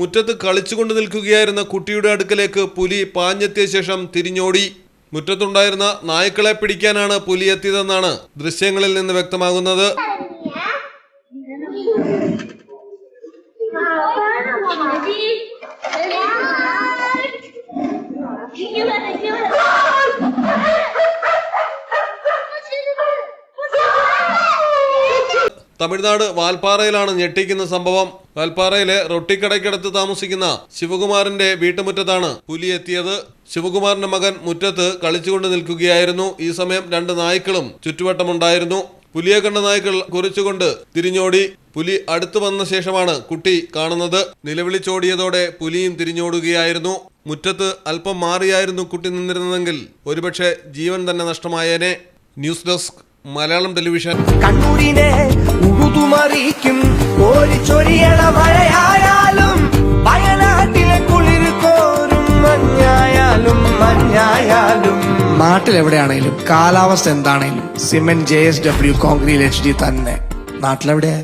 മുറ്റത്ത് കളിച്ചുകൊണ്ട് നിൽക്കുകയായിരുന്ന കുട്ടിയുടെ അടുക്കലേക്ക് പുലി പാഞ്ഞെത്തിയ ശേഷം തിരിഞ്ഞോടി. മുറ്റത്തുണ്ടായിരുന്ന നായ്ക്കളെ പിടിക്കാനാണ് പുലി എത്തിയതെന്നാണ് ദൃശ്യങ്ങളിൽ നിന്ന് വ്യക്തമാകുന്നത്. തമിഴ്നാട് വാൽപ്പാറയിലാണ് ഞെട്ടിക്കുന്ന സംഭവം. വാൽപ്പാറയിലെ റൊട്ടിക്കടയ്ക്കടുത്ത് താമസിക്കുന്ന ശിവകുമാറിന്റെ വീട്ടുമുറ്റത്താണ് പുലി എത്തിയത്. ശിവകുമാറിന്റെ മകൻ മുറ്റത്ത് കളിച്ചുകൊണ്ട് നിൽക്കുകയായിരുന്നു. ഈ സമയം 2 നായ്ക്കളും ചുറ്റുവട്ടമുണ്ടായിരുന്നു. പുലിയെ കണ്ട നായ്ക്കൾ കുറിച്ചുകൊണ്ട് തിരിഞ്ഞോടി. പുലി അടുത്തു വന്ന ശേഷമാണ് കുട്ടി കാണുന്നത്. നിലവിളിച്ചോടിയതോടെ പുലിയും തിരിഞ്ഞോടുകയായിരുന്നു. മുറ്റത്ത് അല്പം മാറിയായിരുന്നു കുട്ടി നിന്നിരുന്നതെങ്കിൽ ഒരുപക്ഷെ ജീവൻ തന്നെ നഷ്ടമായേനെ. News desk Malayalam television. കണ്ണൂരിനെ ഉഴുതുമറിക്കും ഓടിച്ചൊരിയണ മഴയായാലും വയനാട്ടിലെ കുളിർ കോരും മഞ്ഞായാലും നാട്ടിലെവിടെയാണേലും കാലാവസ്ഥ എന്താണേലും സിമെന്റ് JSW കോൺക്രീറ്റ് HD തന്നെ. നാട്ടിലെവിടെ?